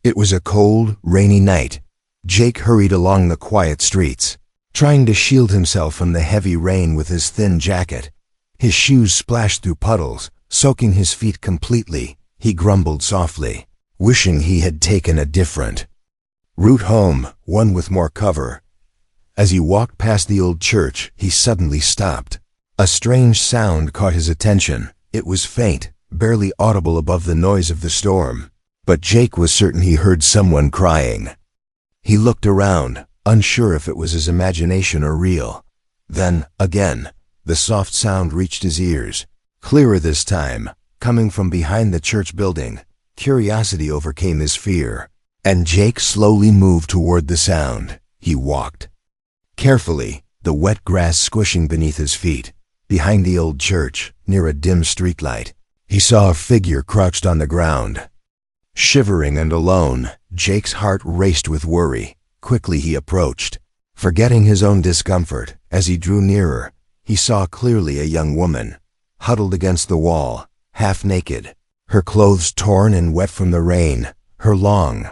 It was a cold, rainy night. Jake hurried along the quiet streets, trying to shield himself from the heavy rain with his thin jacket. His shoes splashed through puddles, soaking his feet completely. He grumbled softly, wishing he had taken a different route home, one with more cover. As he walked past the old church, he suddenly stopped. A strange sound caught his attention. It was faint, barely audible above the noise of the storm. But Jake was certain he heard someone crying. He looked around, unsure if it was his imagination or real. Then, again, the soft sound reached his ears, clearer this time, coming from behind the church building. Curiosity overcame his fear, and Jake slowly moved toward the sound. He walked carefully, the wet grass squishing beneath his feet. Behind the old church, near a dim streetlight, he saw a figure crouched on the ground. Shivering and alone, Jake's heart raced with worry. Quickly he approached, forgetting his own discomfort. As he drew nearer, he saw clearly a young woman, huddled against the wall, half naked, her clothes torn and wet from the rain. Her long,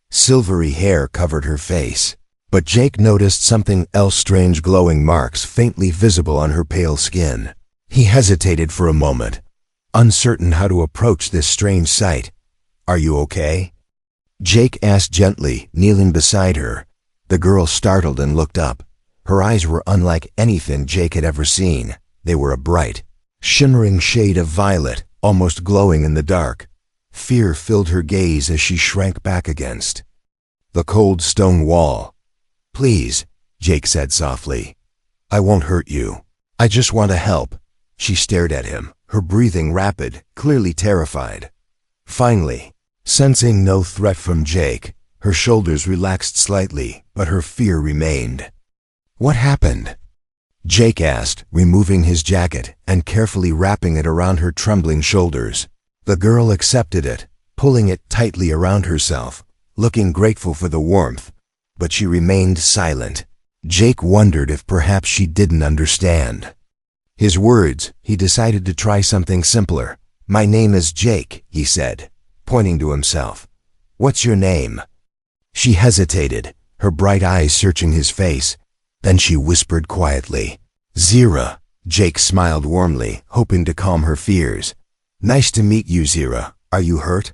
silvery hair covered her face. But Jake noticed something else, strange glowing marks faintly visible on her pale skin. He hesitated for a moment, uncertain how to approach this strange sight. "Are you okay?" Jake asked gently, kneeling beside her. The girl startled and looked up. Her eyes were unlike anything Jake had ever seen. They were a bright, shimmering shade of violet, almost glowing in the dark. Fear filled her gaze as she shrank back against the cold stone wall. "Please," Jake said softly. "I won't hurt you. I just want to help." She stared at him, her breathing rapid, clearly terrified. Finally, sensing no threat from Jake, her shoulders relaxed slightly, but her fear remained. "What happened?" Jake asked, removing his jacket and carefully wrapping it around her trembling shoulders. The girl accepted it, pulling it tightly around herself, looking grateful for the warmth, but she remained silent. Jake wondered if perhaps she didn't understand his words. He decided to try something simpler. "My name is Jake," he said, pointing to himself. "What's your name?" She hesitated, her bright eyes searching his face. Then she whispered quietly, "Zira." Jake smiled warmly, hoping to calm her fears. "Nice to meet you, Zira. Are you hurt?"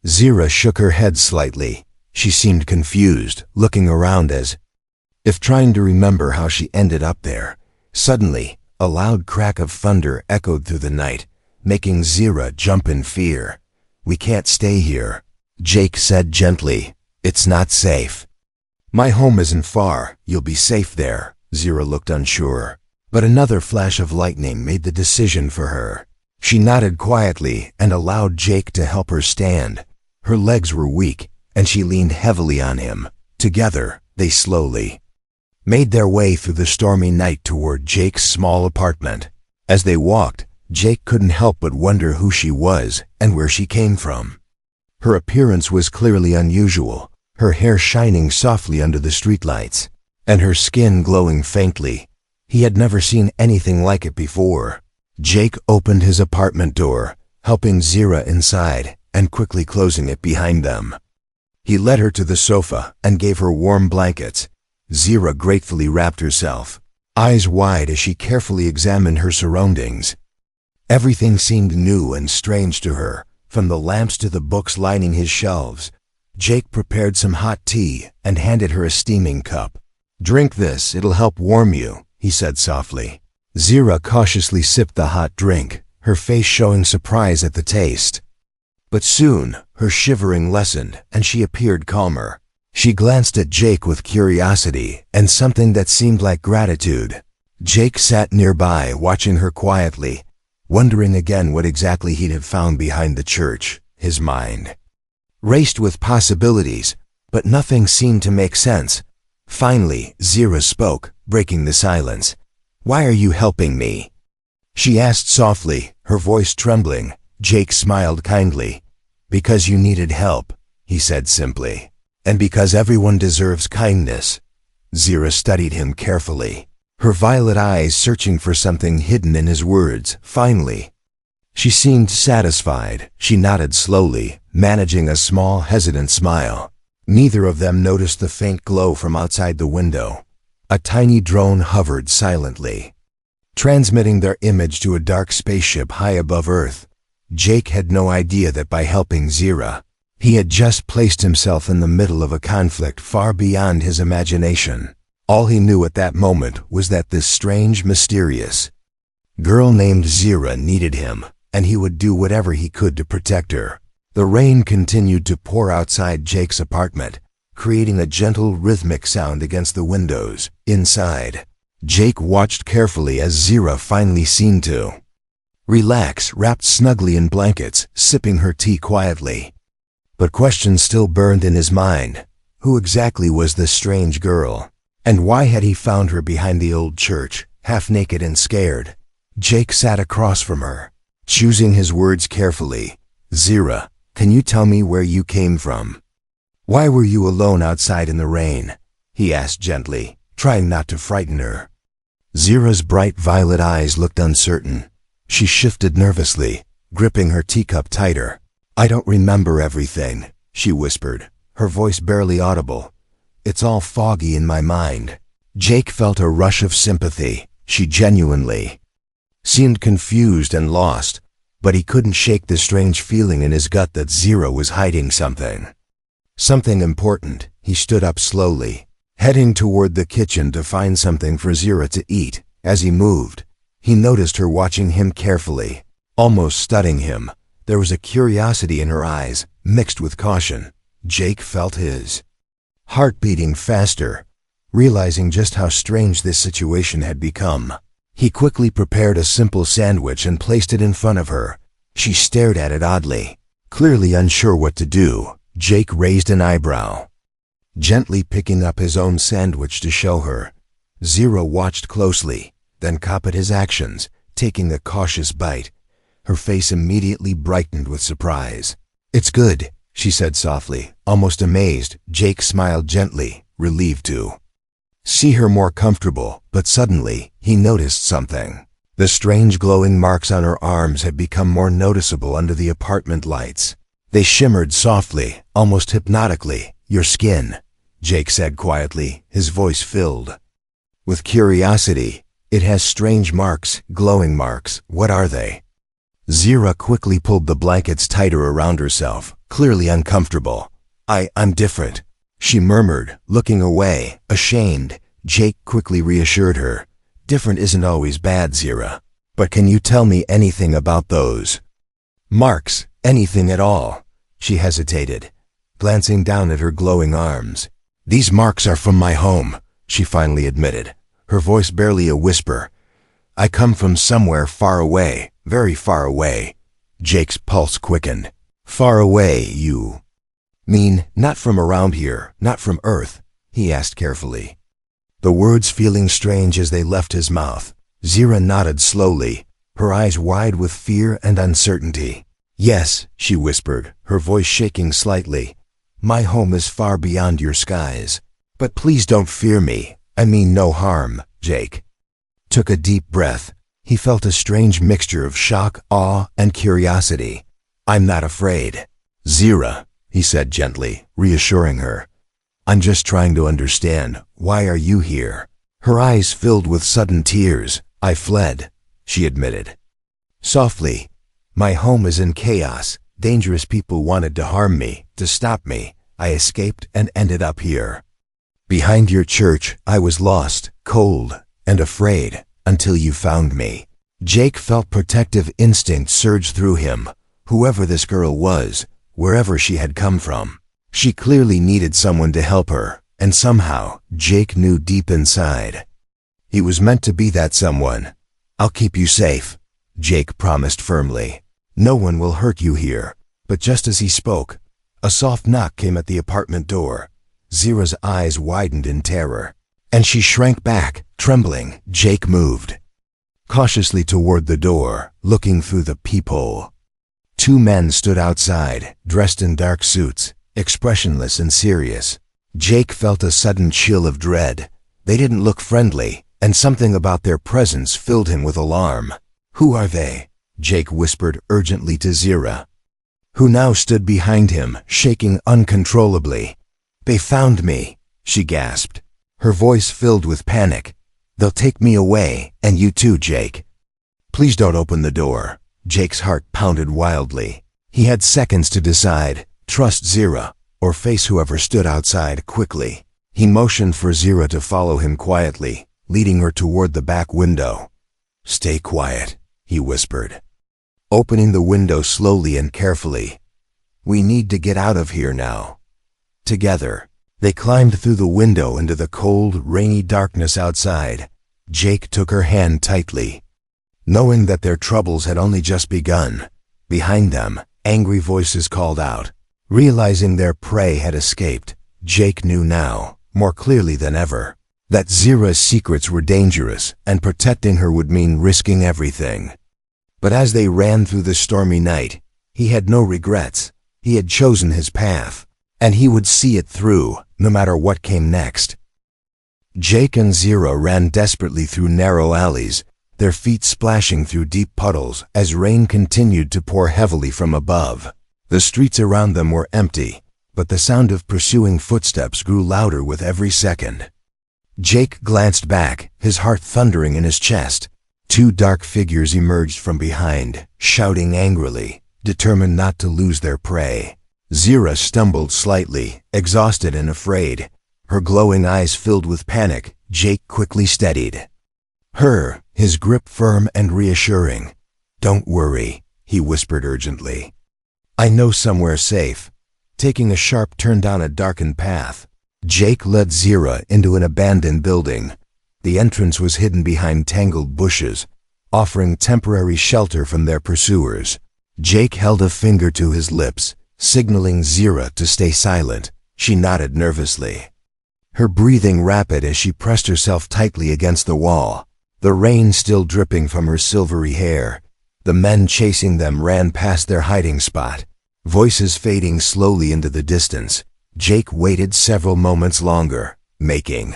Zira shook her head slightly. She seemed confused, looking around as if trying to remember how she ended up there. Suddenly, a loud crack of thunder echoed through the night, making Zira jump in fear. "We can't stay here," Jake said gently. "It's not safe." "My home isn't far. You'll be safe there." Zira looked unsure, but another flash of lightning made the decision for her. She nodded quietly and allowed Jake to help her stand. Her legs were weak, and she leaned heavily on him. Together, they slowly made their way through the stormy night toward Jake's small apartment. As they walked, Jake couldn't help but wonder who she was and where she came from. Her appearance was clearly unusual, her hair shining softly under the streetlights, and her skin glowing faintly. He had never seen anything like it before. Jake opened his apartment door, helping Zira inside and quickly closing it behind them. He led her to the sofa and gave her warm blankets. Zira gratefully wrapped herself, eyes wide as she carefully examined her surroundings. Everything seemed new and strange to her, from the lamps to the books lining his shelves. Jake prepared some hot tea and handed her a steaming cup. "Drink this, it'll help warm you," he said softly. Zira cautiously sipped the hot drink, her face showing surprise at the taste. But soon, her shivering lessened and she appeared calmer. She glanced at Jake with curiosity and something that seemed like gratitude. Jake sat nearby, watching her quietly, wondering again what exactly he'd have found behind the church. His mind raced with possibilities, but nothing seemed to make sense. Finally, Zira spoke, breaking the silence. "Why are you helping me?" she asked softly, her voice trembling. Jake smiled kindly. "Because you needed help," he said simply. "And because everyone deserves kindness." Zira studied him carefully, her violet eyes searching for something hidden in his words. Finally, She seemed satisfied. She nodded slowly, managing a small, hesitant smile. Neither of them noticed the faint glow from outside the window. A tiny drone hovered silently, transmitting their image to a dark spaceship high above Earth. Jake had no idea that by helping Zira, he had just placed himself in the middle of a conflict far beyond his imagination. All he knew at that moment was that this strange, mysterious girl named Zira needed him, and he would do whatever he could to protect her. The rain continued to pour outside Jake's apartment, creating a gentle, rhythmic sound against the windows. Inside, Jake watched carefully as Zira finally seemed to relax, wrapped snugly in blankets, sipping her tea quietly. But questions still burned in his mind. Who exactly was this strange girl? And why had he found her behind the old church, half naked and scared? Jake sat across from her, choosing his words carefully. Zira, can you tell me where you came from? Why were you alone outside in the rain? He asked gently, trying not to frighten her. Zira's bright violet eyes looked uncertain. She shifted nervously, gripping her teacup tighter. I don't remember everything, she whispered, her voice barely audible. It's all foggy in my mind. Jake felt a rush of sympathy. She genuinely seemed confused and lost, but he couldn't shake the strange feeling in his gut that Zira was hiding something. Something important. He stood up slowly, heading toward the kitchen to find something for Zira to eat. As he moved, he noticed her watching him carefully, almost studying him. There was a curiosity in her eyes, mixed with caution. Jake felt his heart beating faster, realizing just how strange this situation had become. He quickly prepared a simple sandwich and placed it in front of her. She stared at it oddly, clearly unsure what to do. Jake raised an eyebrow, gently picking up his own sandwich to show her. Zira watched closely, then copied his actions, taking a cautious bite. Her face immediately brightened with surprise. It's good, she said softly, almost amazed. Jake smiled gently, relieved to see her more comfortable, but suddenly, he noticed something. The strange glowing marks on her arms had become more noticeable under the apartment lights. They shimmered softly, almost hypnotically. Your skin, Jake said quietly, his voice filled with curiosity. It has strange marks, glowing marks. What are they? Zira quickly pulled the blankets tighter around herself, clearly uncomfortable. I'm different, she murmured, looking away, ashamed. Jake quickly reassured her. Different isn't always bad, Zira. But can you tell me anything about those marks? Anything at all? She hesitated, glancing down at her glowing arms. These marks are from my home, she finally admitted, her voice barely a whisper. I come from somewhere far away, very far away. Jake's pulse quickened. Far away, you mean not from around here, not from Earth? He asked carefully, the words feeling strange as they left his mouth. Zira nodded slowly, her eyes wide with fear and uncertainty. Yes, she whispered, her voice shaking slightly. My home is far beyond your skies. But please don't fear me. I mean no harm. Jake took a deep breath. He felt a strange mixture of shock, awe, and curiosity. I'm not afraid, Zira, he said gently, reassuring her. I'm just trying to understand. Why are you here? Her eyes filled with sudden tears. I fled, she admitted softly. My home is in chaos. Dangerous people wanted to harm me, to stop me. I escaped and ended up here. Behind your church, I was lost, cold, and afraid, until you found me. Jake felt protective instinct surge through him. Whoever this girl was, wherever she had come from, she clearly needed someone to help her, and somehow, Jake knew deep inside, he was meant to be that someone. I'll keep you safe, Jake promised firmly. No one will hurt you here. But just as he spoke, a soft knock came at the apartment door. Zira's eyes widened in terror, and she shrank back, trembling. Jake moved cautiously toward the door, looking through the peephole. Two men stood outside, dressed in dark suits, expressionless and serious. Jake felt a sudden chill of dread. They didn't look friendly, and something about their presence filled him with alarm. Who are they? Jake whispered urgently to Zira, who now stood behind him, shaking uncontrollably. "They found me," she gasped, her voice filled with panic. "They'll take me away, and you too, Jake." "Please don't open the door." Jake's heart pounded wildly. He had seconds to decide, trust Zira, or face whoever stood outside quickly. He motioned for Zira to follow him quietly, leading her toward the back window. "Stay quiet," he whispered, opening the window slowly and carefully. "We need to get out of here now." Together, they climbed through the window into the cold, rainy darkness outside. Jake took her hand tightly, knowing that their troubles had only just begun. Behind them, angry voices called out. Realizing their prey had escaped, Jake knew now, more clearly than ever, that Zira's secrets were dangerous, and protecting her would mean risking everything. But as they ran through the stormy night, he had no regrets. He had chosen his path, and he would see it through, no matter what came next. Jake and Zira ran desperately through narrow alleys, their feet splashing through deep puddles as rain continued to pour heavily from above. The streets around them were empty, but the sound of pursuing footsteps grew louder with every second. Jake glanced back, his heart thundering in his chest. Two dark figures emerged from behind, shouting angrily, determined not to lose their prey. Zira stumbled slightly, exhausted and afraid, her glowing eyes filled with panic. Jake quickly steadied her, his grip firm and reassuring. "Don't worry," he whispered urgently. "I know somewhere safe." Taking a sharp turn down a darkened path, Jake led Zira into an abandoned building. The entrance was hidden behind tangled bushes, offering temporary shelter from their pursuers. Jake held a finger to his lips, signaling Zira to stay silent. She nodded nervously, her breathing rapid as she pressed herself tightly against the wall, the rain still dripping from her silvery hair. The men chasing them ran past their hiding spot, voices fading slowly into the distance. Jake waited several moments longer, making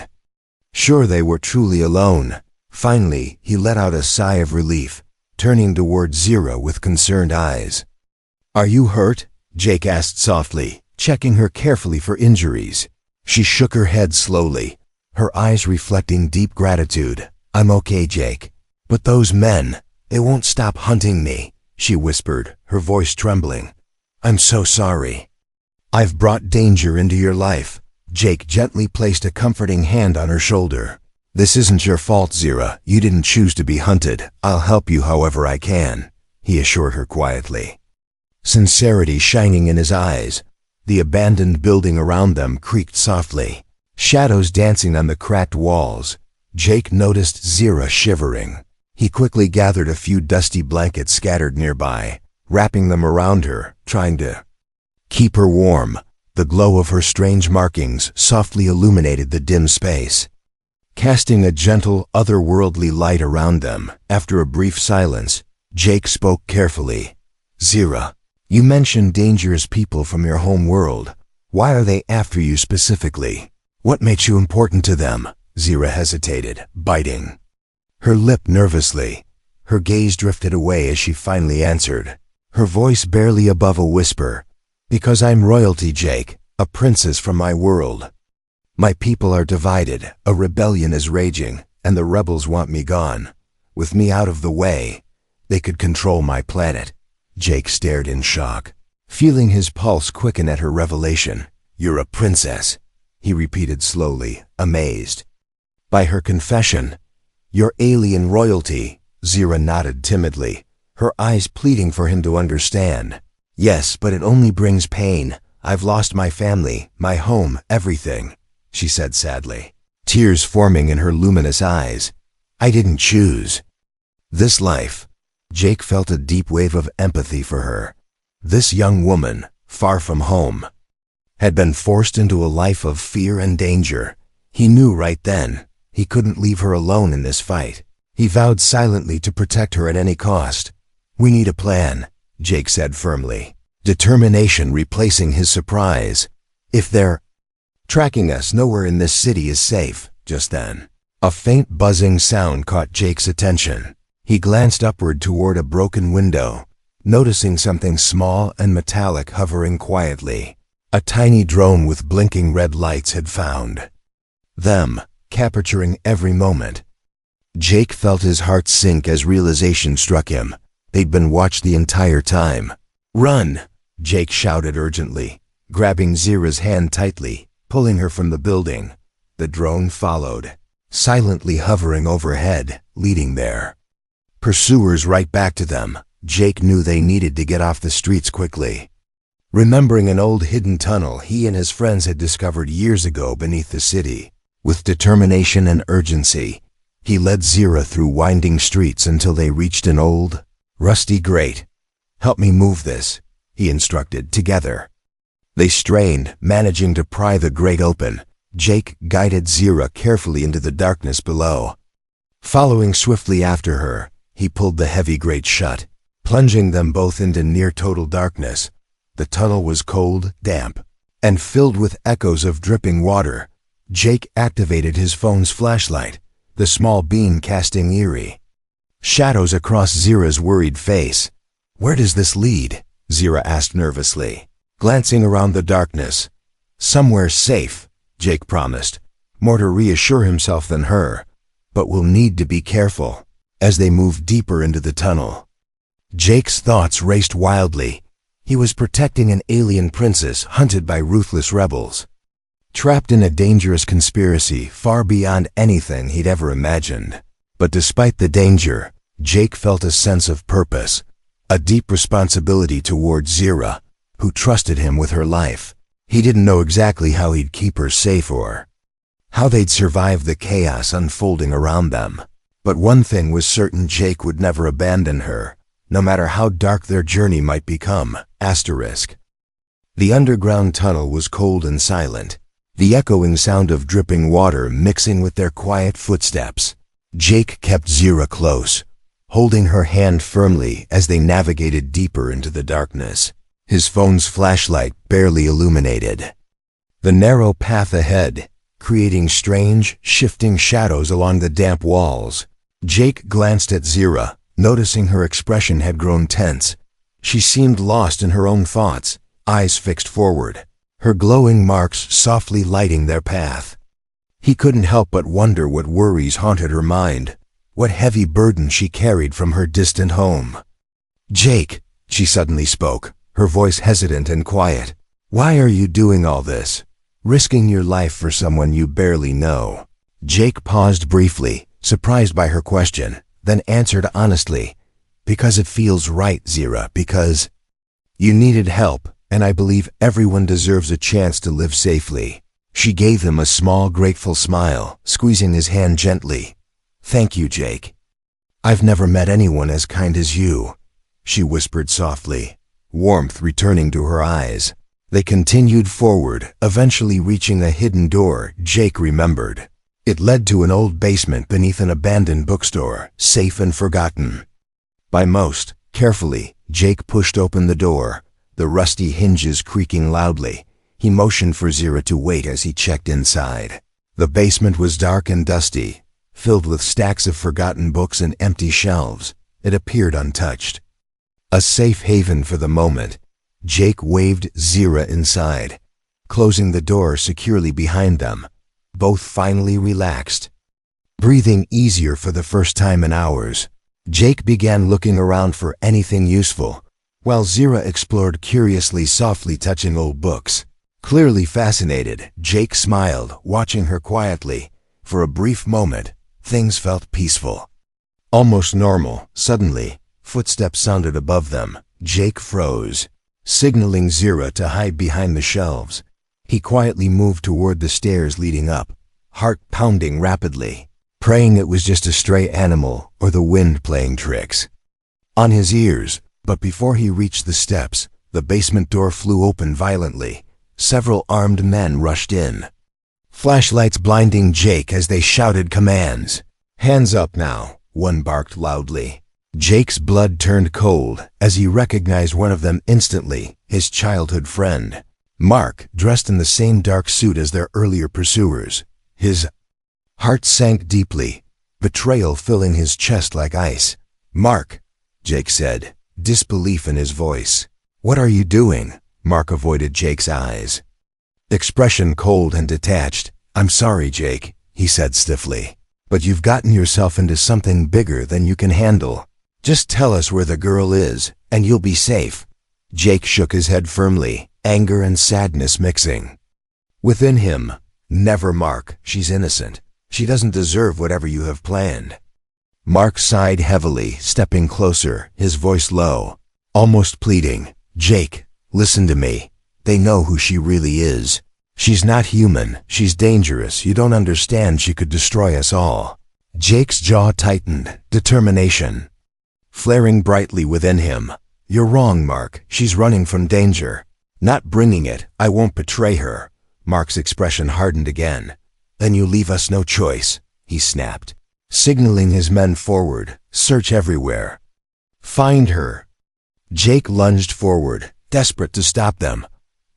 sure they were truly alone. Finally, he let out a sigh of relief, turning toward Zira with concerned eyes. "Are you hurt?" Jake asked softly, checking her carefully for injuries. She shook her head slowly, her eyes reflecting deep gratitude. "I'm okay, Jake. But those men, they won't stop hunting me," she whispered, her voice trembling. "I'm so sorry. I've brought danger into your life." Jake gently placed a comforting hand on her shoulder. "This isn't your fault, Zira. You didn't choose to be hunted. I'll help you however I can," he assured her quietly, sincerity shining in his eyes. The abandoned building around them creaked softly, shadows dancing on the cracked walls. Jake noticed Zira shivering. He quickly gathered a few dusty blankets scattered nearby, wrapping them around her, trying to keep her warm. The glow of her strange markings softly illuminated the dim space, casting a gentle, otherworldly light around them. After a brief silence, Jake spoke carefully. "Zira, you mentioned dangerous people from your home world. Why are they after you specifically? What makes you important to them?" Zira hesitated, biting her lip nervously. Her gaze drifted away as she finally answered, her voice barely above a whisper. "Because I'm royalty, Jake, a princess from my world. My people are divided, a rebellion is raging, and the rebels want me gone. With me out of the way, they could control my planet." Jake stared in shock, feeling his pulse quicken at her revelation. "You're a princess," he repeated slowly, amazed by her confession. "You're alien royalty." Zira nodded timidly, her eyes pleading for him to understand. "Yes, but it only brings pain. I've lost my family, my home, everything," she said sadly, tears forming in her luminous eyes. "I didn't choose this life." Jake felt a deep wave of empathy for her. This young woman, far from home, had been forced into a life of fear and danger. He knew right then he couldn't leave her alone in this fight. He vowed silently to protect her at any cost. "We need a plan," Jake said firmly, determination replacing his surprise. "If they're tracking us, nowhere in this city is safe." Just then, a faint buzzing sound caught Jake's attention. He glanced upward toward a broken window, noticing something small and metallic hovering quietly. A tiny drone with blinking red lights had found them, capturing every moment. Jake felt his heart sink as realization struck him. They'd been watched the entire time. "Run!" Jake shouted urgently, grabbing Zira's hand tightly, pulling her from the building. The drone followed, silently hovering overhead, leading their pursuers right back to them. Jake knew they needed to get off the streets quickly. Remembering an old hidden tunnel he and his friends had discovered years ago beneath the city, with determination and urgency, he led Zira through winding streets until they reached an old, rusty grate. "Help me move this," he instructed. Together they strained, managing to pry the grate open. Jake guided Zira carefully into the darkness below. Following swiftly after her, he pulled the heavy grate shut, plunging them both into near-total darkness. The tunnel was cold, damp, and filled with echoes of dripping water. Jake activated his phone's flashlight, the small beam casting eerie shadows across Zira's worried face. "Where does this lead?" Zira asked nervously, glancing around the darkness. "Somewhere safe," Jake promised, more to reassure himself than her. "But we'll need to be careful." As they moved deeper into the tunnel, Jake's thoughts raced wildly. He was protecting an alien princess hunted by ruthless rebels, trapped in a dangerous conspiracy far beyond anything he'd ever imagined. But despite the danger, Jake felt a sense of purpose, a deep responsibility toward Zira, who trusted him with her life. He didn't know exactly how he'd keep her safe or how they'd survive the chaos unfolding around them. But one thing was certain: Jake would never abandon her, no matter how dark their journey might become. The underground tunnel was cold and silent, the echoing sound of dripping water mixing with their quiet footsteps. Jake kept Zira close, holding her hand firmly as they navigated deeper into the darkness. His phone's flashlight barely illuminated the narrow path ahead, creating strange, shifting shadows along the damp walls. Jake glanced at Zira, noticing her expression had grown tense. She seemed lost in her own thoughts, eyes fixed forward, her glowing marks softly lighting their path. He couldn't help but wonder what worries haunted her mind, what heavy burden she carried from her distant home. "Jake," she suddenly spoke, her voice hesitant and quiet. "Why are you doing all this? Risking your life for someone you barely know?" Jake paused briefly, surprised by her question, then answered honestly, "Because it feels right, Zira, because you needed help, and I believe everyone deserves a chance to live safely." She gave him a small, grateful smile, squeezing his hand gently. "Thank you, Jake. I've never met anyone as kind as you," she whispered softly, warmth returning to her eyes. They continued forward, eventually reaching a hidden door Jake remembered. It led to an old basement beneath an abandoned bookstore, safe and forgotten by most. Carefully, Jake pushed open the door, the rusty hinges creaking loudly. He motioned for Zira to wait as he checked inside. The basement was dark and dusty, filled with stacks of forgotten books and empty shelves. It appeared untouched, a safe haven for the moment. Jake waved Zira inside, closing the door securely behind them. Both finally relaxed, breathing easier for the first time in hours. Jake began looking around for anything useful, while Zira explored curiously, softly touching old books. Clearly fascinated, Jake smiled, watching her quietly. For a brief moment, things felt peaceful, almost normal. Suddenly, footsteps sounded above them. Jake froze, signaling Zira to hide behind the shelves. He quietly moved toward the stairs leading up, heart pounding rapidly, praying it was just a stray animal or the wind playing tricks on his ears. But before he reached the steps, the basement door flew open violently. Several armed men rushed in, flashlights blinding Jake as they shouted commands. "Hands up now," one barked loudly. Jake's blood turned cold as he recognized one of them instantly, his childhood friend, Mark, dressed in the same dark suit as their earlier pursuers. His heart sank deeply, betrayal filling his chest like ice. "Mark," Jake said, disbelief in his voice. "What are you doing?" Mark avoided Jake's eyes. Expression cold and detached. "I'm sorry, Jake," he said stiffly, "but you've gotten yourself into something bigger than you can handle. Just tell us where the girl is, and you'll be safe." Jake shook his head firmly, anger and sadness mixing. Within him, "Never, Mark. She's innocent. She doesn't deserve whatever you have planned." Mark sighed heavily, stepping closer, his voice low, almost pleading. "Jake, listen to me. They know who she really is. She's not human. She's dangerous. You don't understand. She could destroy us all." Jake's jaw tightened, determination flaring brightly within him. "You're wrong, Mark. She's running from danger. Not bringing it. I won't betray her." Mark's expression hardened again. "Then you leave us no choice," he snapped, signaling his men forward. "Search everywhere. Find her." Jake lunged forward, desperate to stop them,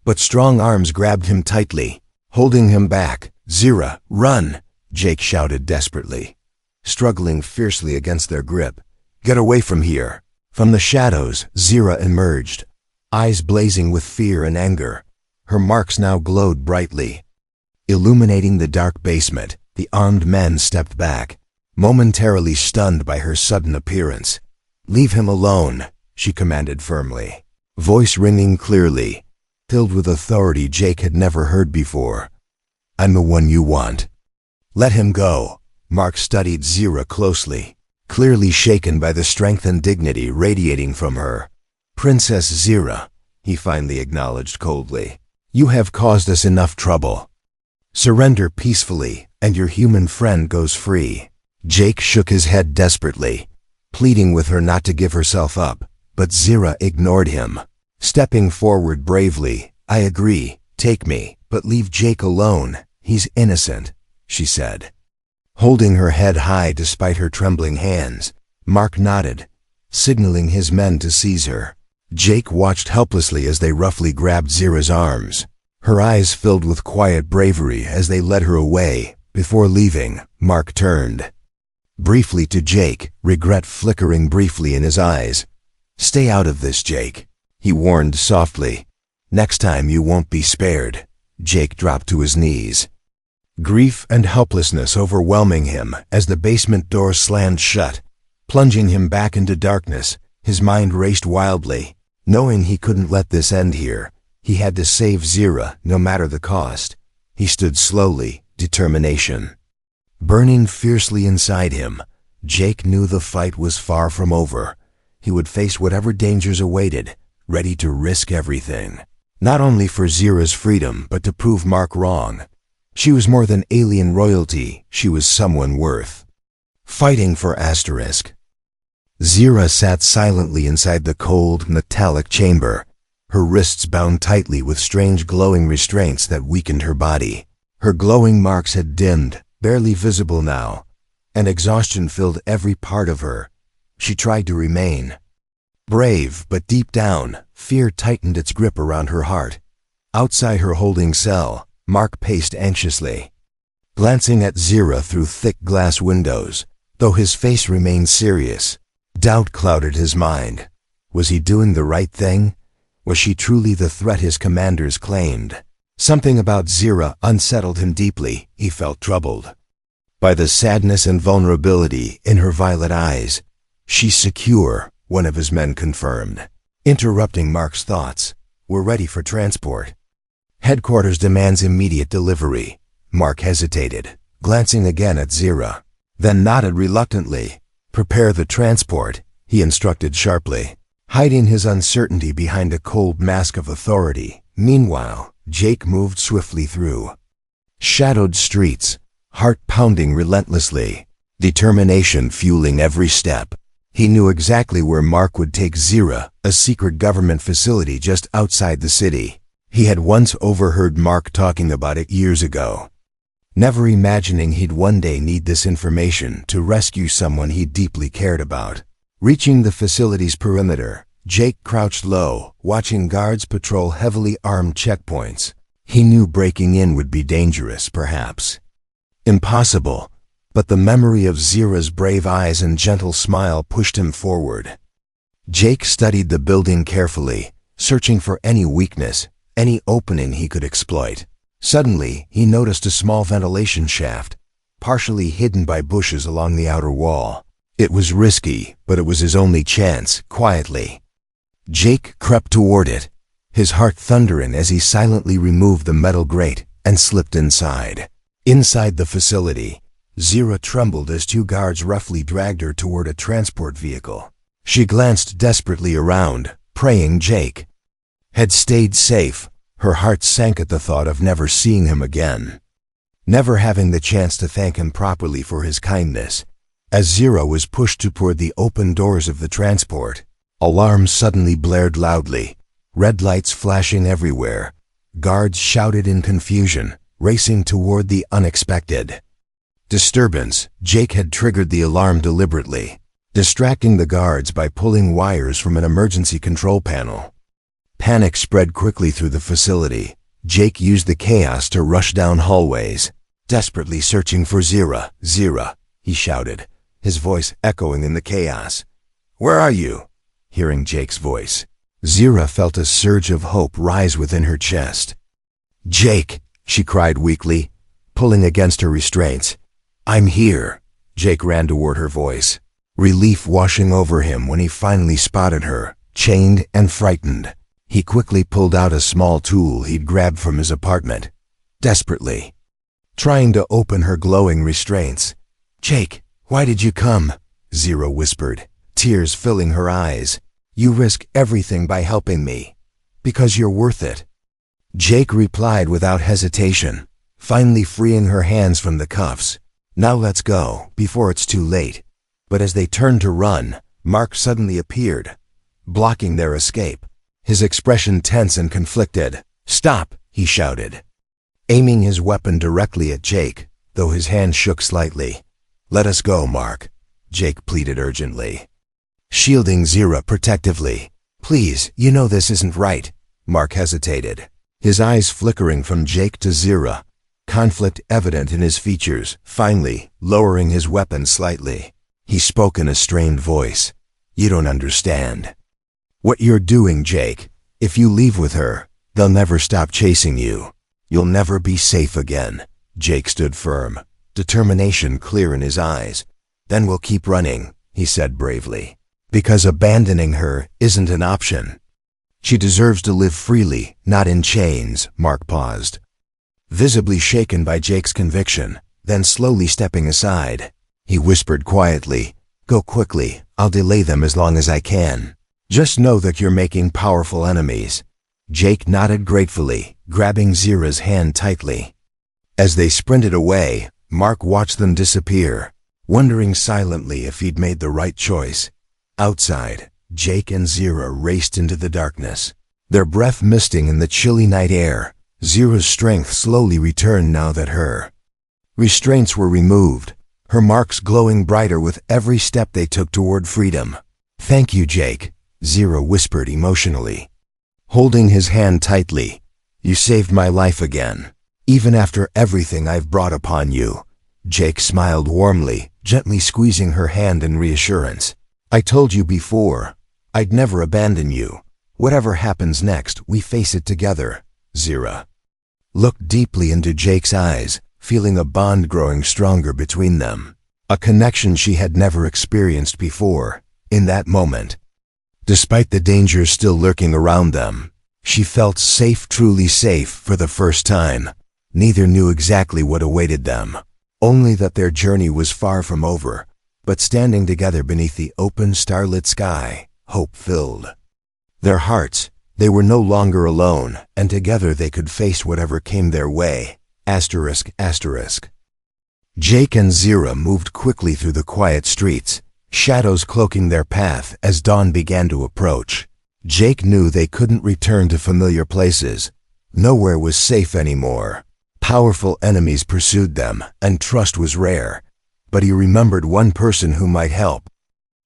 but strong arms grabbed him tightly, holding him back. "Zira, run!" Jake shouted desperately, struggling fiercely against their grip. "Get away from here." From the shadows, Zira emerged, eyes blazing with fear and anger. Her marks now glowed brightly, illuminating the dark basement. The armed men stepped back, momentarily stunned by her sudden appearance. "Leave him alone," she commanded firmly, voice ringing clearly, filled with authority Jake had never heard before. "I'm the one you want. Let him go." Mark studied Zira closely, clearly shaken by the strength and dignity radiating from her. "Princess Zira," he finally acknowledged coldly, "you have caused us enough trouble. Surrender peacefully, and your human friend goes free." Jake shook his head desperately, pleading with her not to give herself up, but Zira ignored him, stepping forward bravely. "I agree, take me, but leave Jake alone. He's innocent," she said, holding her head high despite her trembling hands. Mark nodded, signaling his men to seize her. Jake watched helplessly as they roughly grabbed Zira's arms, her eyes filled with quiet bravery as they led her away. Before leaving, Mark turned briefly to Jake, regret flickering briefly in his eyes. "Stay out of this, Jake," he warned softly. "Next time you won't be spared." Jake dropped to his knees, grief and helplessness overwhelming him as the basement door slammed shut, plunging him back into darkness. His mind raced wildly, knowing he couldn't let this end here. He had to save Zira, no matter the cost. He stood slowly, determination burning fiercely inside him. Jake knew the fight was far from over. He would face whatever dangers awaited, ready to risk everything. Not only for Zira's freedom, but to prove Mark wrong. She was more than alien royalty. She was someone worth fighting for. Zira sat silently inside the cold, metallic chamber, her wrists bound tightly with strange glowing restraints that weakened her body. Her glowing marks had dimmed, barely visible now, and exhaustion filled every part of her. She tried to remain brave, but deep down, fear tightened its grip around her heart. Outside her holding cell, Mark paced anxiously, glancing at Zira through thick glass windows. Though his face remained serious, doubt clouded his mind. Was he doing the right thing? Was she truly the threat his commanders claimed? Something about Zira unsettled him deeply. He felt troubled by the sadness and vulnerability in her violet eyes. "She's secure," one of his men confirmed, interrupting Mark's thoughts. "We're ready for transport. Headquarters demands immediate delivery." Mark hesitated, glancing again at Zira, then nodded reluctantly. "Prepare the transport," he instructed sharply, hiding his uncertainty behind a cold mask of authority. Meanwhile, Jake moved swiftly through shadowed streets, heart pounding relentlessly, determination fueling every step. He knew exactly where Mark would take Zira, a secret government facility just outside the city. He had once overheard Mark talking about it years ago, never imagining he'd one day need this information to rescue someone he deeply cared about. Reaching the facility's perimeter, Jake crouched low, watching guards patrol heavily armed checkpoints. He knew breaking in would be dangerous, perhaps impossible, but the memory of Zira's brave eyes and gentle smile pushed him forward. Jake studied the building carefully, searching for any weakness, any opening he could exploit. Suddenly, he noticed a small ventilation shaft, partially hidden by bushes along the outer wall. It was risky, but it was his only chance, quietly. Jake crept toward it, his heart thundering as he silently removed the metal grate and slipped inside. Inside the facility, Zira trembled as two guards roughly dragged her toward a transport vehicle. She glanced desperately around, praying Jake had stayed safe. Her heart sank at the thought of never seeing him again, never having the chance to thank him properly for his kindness. As Zira was pushed toward the open doors of the transport, alarms suddenly blared loudly, red lights flashing everywhere. Guards shouted in confusion, racing toward the unexpected disturbance. Jake had triggered the alarm deliberately, distracting the guards by pulling wires from an emergency control panel. Panic spread quickly through the facility. Jake used the chaos to rush down hallways, desperately searching for Zira. "Zira," he shouted, his voice echoing in the chaos. "Where are you?" Hearing Jake's voice, Zira felt a surge of hope rise within her chest. "Jake," she cried weakly, pulling against her restraints. "I'm here." Jake ran toward her voice, relief washing over him when he finally spotted her, chained and frightened. He quickly pulled out a small tool he'd grabbed from his apartment, desperately trying to open her glowing restraints. "Jake, why did you come?" Zira whispered, tears filling her eyes. "You risk everything by helping me. Because you're worth it." Jake replied without hesitation, finally freeing her hands from the cuffs. "Now let's go, before it's too late." But as they turned to run, Mark suddenly appeared, blocking their escape, his expression tense and conflicted. "Stop!" he shouted, aiming his weapon directly at Jake, though his hand shook slightly. "Let us go, Mark," Jake pleaded urgently, shielding Zira protectively. "Please, you know this isn't right." Mark hesitated, his eyes flickering from Jake to Zira, conflict evident in his features. Finally, lowering his weapon slightly, he spoke in a strained voice. "You don't understand what you're doing, Jake. If you leave with her, they'll never stop chasing you. You'll never be safe again." Jake stood firm, determination clear in his eyes. "Then we'll keep running," he said bravely, "because abandoning her isn't an option. She deserves to live freely, not in chains." Mark paused, visibly shaken by Jake's conviction, then slowly stepping aside. He whispered quietly, "Go quickly. I'll delay them as long as I can. Just know that you're making powerful enemies." Jake nodded gratefully, grabbing Zira's hand tightly. As they sprinted away, Mark watched them disappear, wondering silently if he'd made the right choice. Outside, Jake and Zira raced into the darkness, their breath misting in the chilly night air. Zira's strength slowly returned now that her restraints were removed, her marks glowing brighter with every step they took toward freedom. "Thank you, Jake," Zira whispered emotionally, holding his hand tightly. "You saved my life again, even after everything I've brought upon you." Jake smiled warmly, gently squeezing her hand in reassurance. "I told you before, I'd never abandon you. Whatever happens next, we face it together." Zira looked deeply into Jake's eyes, feeling a bond growing stronger between them, a connection she had never experienced before. In that moment, despite the dangers still lurking around them, she felt safe, truly safe for the first time. Neither knew exactly what awaited them, only that their journey was far from over, but standing together beneath the open starlit sky, hope-filled. Their hearts, they were no longer alone, and together they could face whatever came their way. ****. Jake and Zira moved quickly through the quiet streets, shadows cloaking their path as dawn began to approach. Jake knew they couldn't return to familiar places. Nowhere was safe anymore. Powerful enemies pursued them, and trust was rare. But he remembered one person who might help.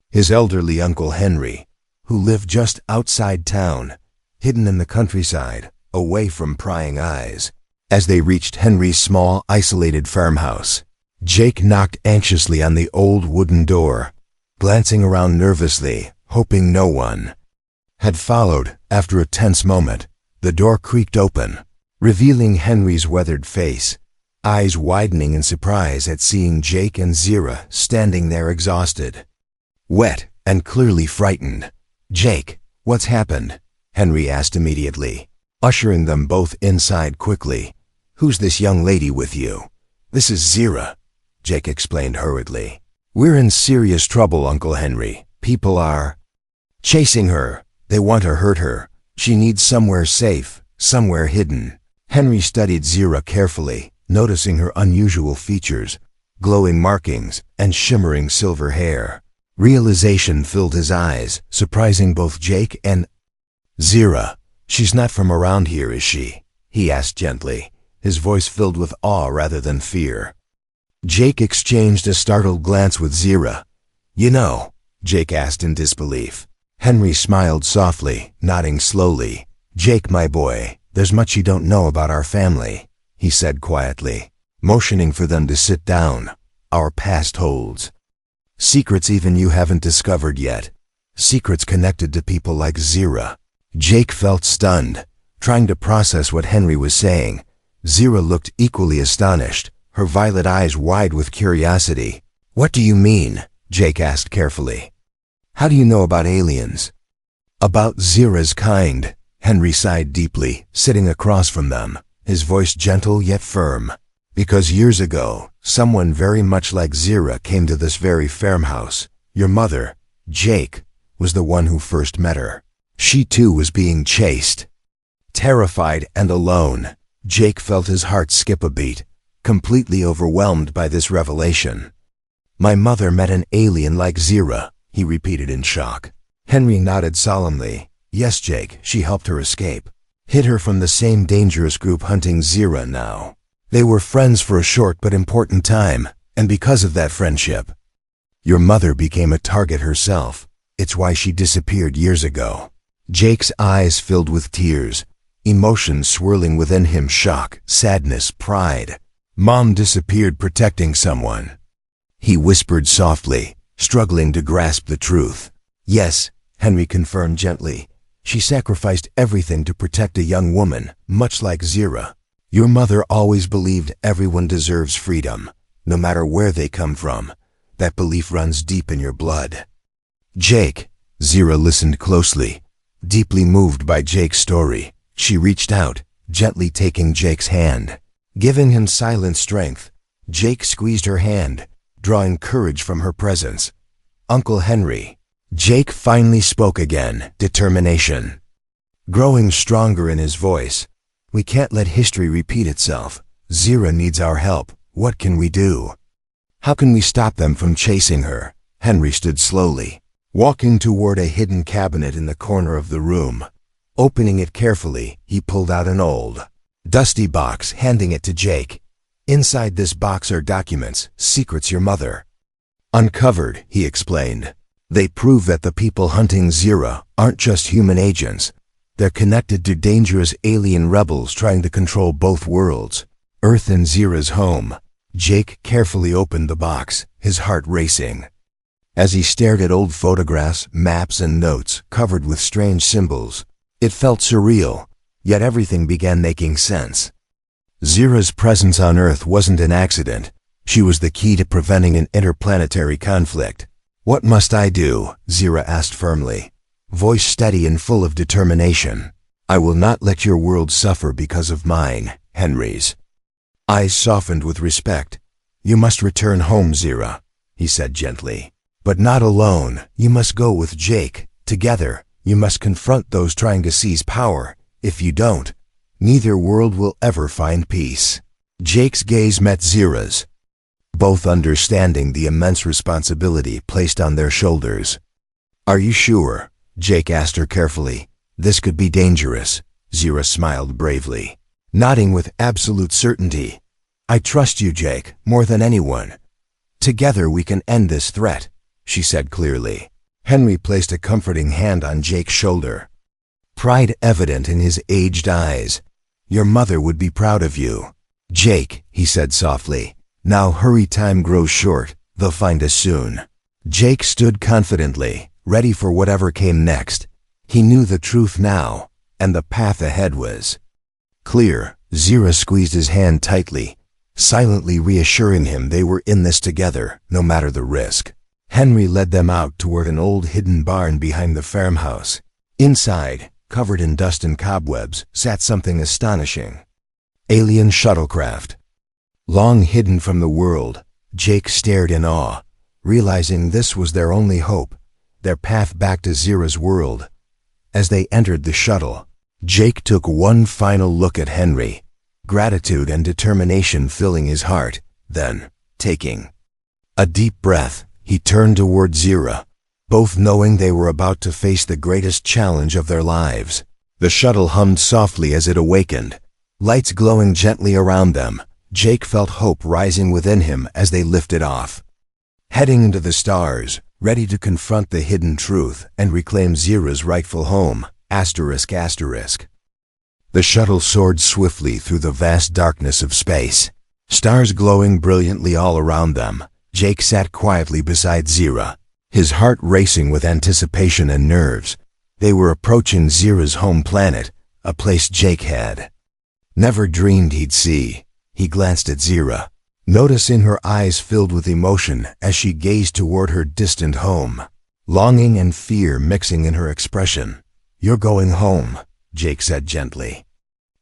His elderly Uncle Henry, who lived just outside town, hidden in the countryside, away from prying eyes. As they reached Henry's small, isolated farmhouse, Jake knocked anxiously on the old wooden door, glancing around nervously, hoping no one had followed. After a tense moment, the door creaked open, revealing Henry's weathered face, eyes widening in surprise at seeing Jake and Zira standing there exhausted, wet, and clearly frightened. "Jake, what's happened?" Henry asked immediately, ushering them both inside quickly. "Who's this young lady with you?" "This is Zira," Jake explained hurriedly. "We're in serious trouble, Uncle Henry. People are chasing her. They want to hurt her. She needs somewhere safe, somewhere hidden." Henry studied Zira carefully, noticing her unusual features, glowing markings, and shimmering silver hair. Realization filled his eyes, surprising both Jake and Zira. "She's not from around here, is she?" he asked gently, his voice filled with awe rather than fear. Jake exchanged a startled glance with Zira. "You know?" Jake asked in disbelief. Henry smiled softly, nodding slowly. "Jake, my boy, there's much you don't know about our family," he said quietly, motioning for them to sit down. "Our past holds secrets even you haven't discovered yet. Secrets connected to people like Zira." Jake felt stunned, trying to process what Henry was saying. Zira looked equally astonished, her violet eyes wide with curiosity. "What do you mean?" Jake asked carefully. "How do you know about aliens?" "About Zira's kind," Henry sighed deeply, sitting across from them, his voice gentle yet firm. "Because years ago, someone very much like Zira came to this very farmhouse. Your mother, Jake, was the one who first met her. She too was being chased." Terrified and alone, Jake felt his heart skip a beat, completely overwhelmed by this revelation. "My mother met an alien like Zira," he repeated in shock. Henry nodded solemnly. "Yes, Jake, she helped her escape. Hid her from the same dangerous group hunting Zira now. They were friends for a short but important time, and because of that friendship, your mother became a target herself. It's why she disappeared years ago." Jake's eyes filled with tears, emotions swirling within him: shock, sadness, pride. "Mom disappeared protecting someone," he whispered softly, struggling to grasp the truth. "Yes," Henry confirmed gently. "She sacrificed everything to protect a young woman, much like Zira. Your mother always believed everyone deserves freedom, no matter where they come from. That belief runs deep in your blood." "Jake," Zira listened closely, deeply moved by Jake's story. She reached out, gently taking Jake's hand. Giving him silent strength, Jake squeezed her hand, drawing courage from her presence. "Uncle Henry." Jake finally spoke again, determination growing stronger in his voice. "We can't let history repeat itself. Zira needs our help. What can we do? How can we stop them from chasing her?" Henry stood slowly, walking toward a hidden cabinet in the corner of the room. Opening it carefully, he pulled out an old, dusty box, handing it to Jake. "Inside this box are documents, secrets your mother uncovered," he explained. "They prove that the people hunting Zira aren't just human agents. They're connected to dangerous alien rebels trying to control both worlds, Earth and Zira's home." Jake carefully opened the box, his heart racing. As he stared at old photographs, maps, and notes covered with strange symbols, it felt surreal, yet everything began making sense. Zira's presence on Earth wasn't an accident. She was the key to preventing an interplanetary conflict. "What must I do?" Zira asked firmly, voice steady and full of determination. "I will not let your world suffer because of mine." Henry's eyes softened with respect. "You must return home, Zira," he said gently. "But not alone. You must go with Jake. Together, you must confront those trying to seize power. If you don't, neither world will ever find peace." Jake's gaze met Zira's, both understanding the immense responsibility placed on their shoulders. "Are you sure?" Jake asked her carefully. "This could be dangerous." Zira smiled bravely, nodding with absolute certainty. "I trust you, Jake, more than anyone. Together we can end this threat," she said clearly. Henry placed a comforting hand on Jake's shoulder, pride evident in his aged eyes. "Your mother would be proud of you." "Jake," he said softly, Now hurry, time grows short. They'll find us soon. Jake stood confidently, ready for whatever came next. He knew the truth now, and the path ahead was clear. Zira squeezed his hand tightly, silently reassuring him they were in this together, no matter the risk. Henry led them out toward an old hidden barn behind the farmhouse. Inside, covered in dust and cobwebs, sat something astonishing. Alien shuttlecraft. Long hidden from the world, Jake stared in awe, realizing this was their only hope, their path back to Zira's world. As they entered the shuttle, Jake took one final look at Henry, gratitude and determination filling his heart. Then, taking a deep breath, he turned toward Zira, both knowing they were about to face the greatest challenge of their lives. The shuttle hummed softly as it awakened, lights glowing gently around them. Jake felt hope rising within him as they lifted off, heading into the stars, ready to confront the hidden truth and reclaim Zira's rightful home. ***. The shuttle soared swiftly through the vast darkness of space, stars glowing brilliantly all around them. Jake sat quietly beside Zira, his heart racing with anticipation and nerves. They were approaching Zira's home planet, a place Jake had never dreamed he'd see. He glanced at Zira, noticing her eyes filled with emotion as she gazed toward her distant home, longing and fear mixing in her expression. "You're going home," Jake said gently,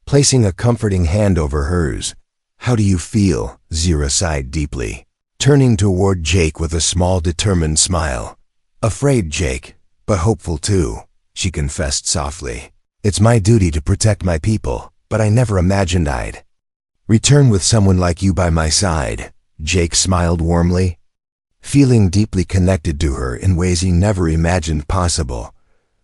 placing a comforting hand over hers. "How do you feel?" Zira sighed deeply, turning toward Jake with a small, determined smile. "Afraid, Jake, but hopeful too," she confessed softly. "It's my duty to protect my people, but I never imagined I'd return with someone like you by my side." Jake smiled warmly, feeling deeply connected to her in ways he never imagined possible.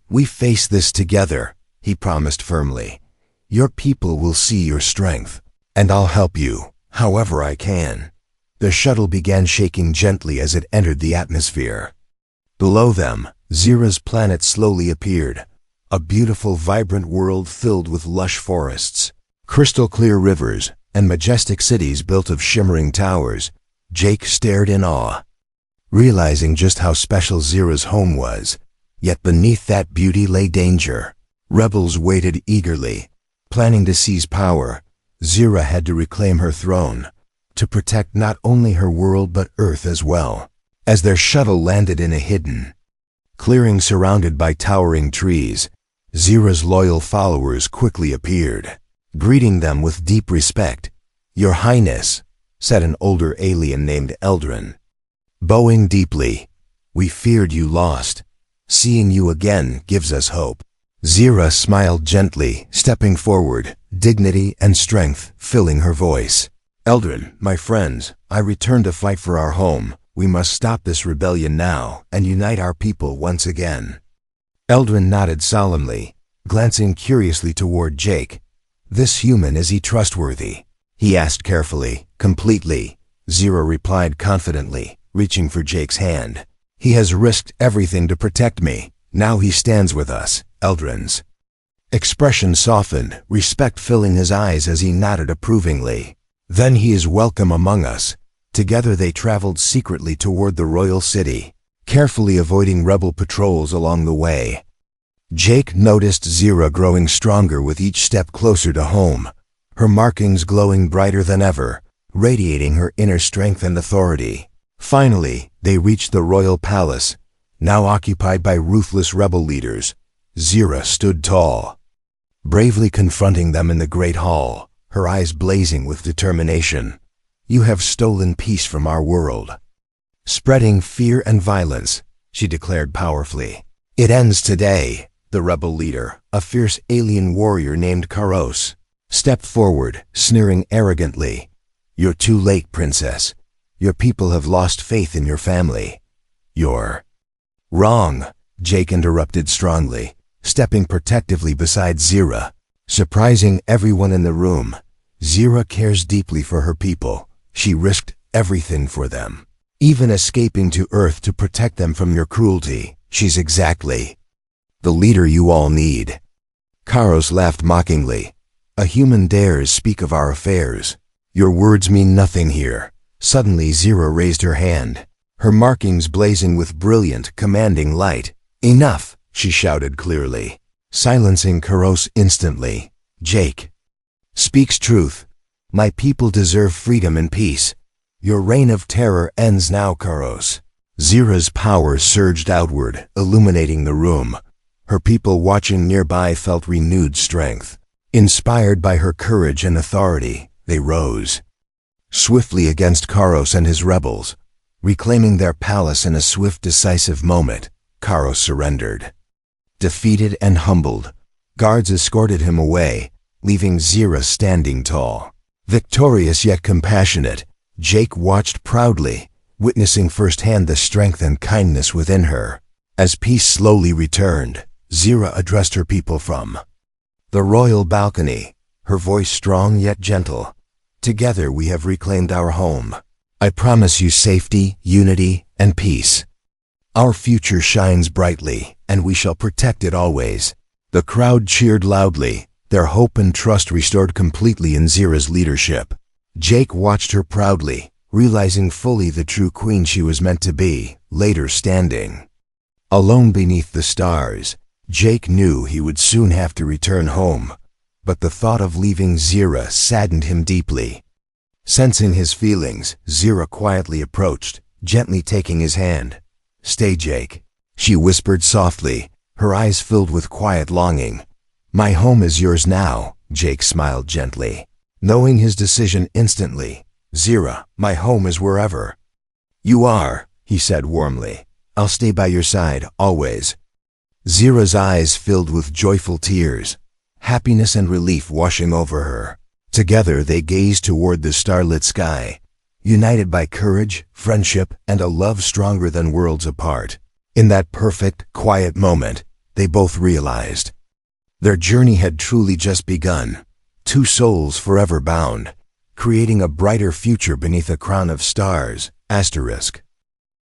"We face this together," he promised firmly. "Your people will see your strength, and I'll help you, however I can." The shuttle began shaking gently as it entered the atmosphere. Below them, Zira's planet slowly appeared, a beautiful, vibrant world filled with lush forests, crystal-clear rivers, and majestic cities built of shimmering towers. Jake stared in awe, realizing just how special Zira's home was. Yet beneath that beauty lay danger. Rebels waited eagerly, planning to seize power. Zira had to reclaim her throne, to protect not only her world but Earth as well. As their shuttle landed in a hidden clearing surrounded by towering trees, Zira's loyal followers quickly appeared, greeting them with deep respect. "Your Highness," said an older alien named Eldrin, bowing deeply, "we feared you lost. Seeing you again gives us hope." Zira smiled gently, stepping forward, dignity and strength filling her voice. "Eldrin, my friends, I return to fight for our home. We must stop this rebellion now and unite our people once again." Eldrin nodded solemnly, glancing curiously toward Jake. "This human, is he trustworthy?" he asked carefully. "Completely," Zira replied confidently, reaching for Jake's hand. "He has risked everything to protect me. Now he stands with us." Eldrin's expression softened, respect filling his eyes as he nodded approvingly. "Then he is welcome among us." Together they traveled secretly toward the royal city, carefully avoiding rebel patrols along the way. Jake noticed Zira growing stronger with each step closer to home, her markings glowing brighter than ever, radiating her inner strength and authority. Finally, they reached the royal palace, now occupied by ruthless rebel leaders. Zira stood tall, bravely confronting them in the great hall, her eyes blazing with determination. "You have stolen peace from our world, spreading fear and violence," she declared powerfully. "It ends today." The rebel leader, a fierce alien warrior named Karos, stepped forward, sneering arrogantly. "You're too late, princess. Your people have lost faith in your family." "You're wrong," Jake interrupted strongly, stepping protectively beside Zira, surprising everyone in the room. "Zira cares deeply for her people. She risked everything for them, even escaping to Earth to protect them from your cruelty. She's exactly the leader you all need." Karos laughed mockingly. "A human dares speak of our affairs. Your words mean nothing here. Suddenly Zira raised her hand, her markings blazing with brilliant, commanding light. "Enough!" she shouted clearly, silencing Karos instantly. "Jake speaks truth. My people deserve freedom and peace. Your reign of terror ends now, Karos." Zira's power surged outward, illuminating the room. Her people watching nearby felt renewed strength. Inspired by her courage and authority, they rose swiftly against Karos and his rebels. Reclaiming their palace in a swift, decisive moment, Karos surrendered. Defeated and humbled, guards escorted him away, leaving Zira standing tall. Victorious yet compassionate, Jake watched proudly, witnessing firsthand the strength and kindness within her. As peace slowly returned, Zira addressed her people from the royal balcony, her voice strong yet gentle. "Together we have reclaimed our home. I promise you safety, unity, and peace. Our future shines brightly, and we shall protect it always." The crowd cheered loudly, their hope and trust restored completely in Zira's leadership. Jake watched her proudly, realizing fully the true queen she was meant to be, later standing alone beneath the stars. Jake knew he would soon have to return home, but the thought of leaving Zira saddened him deeply. Sensing his feelings, Zira quietly approached, gently taking his hand. "Stay, Jake," she whispered softly, her eyes filled with quiet longing. "My home is yours now," Jake smiled gently, knowing his decision instantly. "Zira, my home is wherever you are," he said warmly. "I'll stay by your side, always." Zira's eyes filled with joyful tears, happiness and relief washing over her. Together they gazed toward the starlit sky, united by courage, friendship, and a love stronger than worlds apart. In that perfect, quiet moment, they both realized their journey had truly just begun, two souls forever bound, creating a brighter future beneath a crown of stars. Asterisk.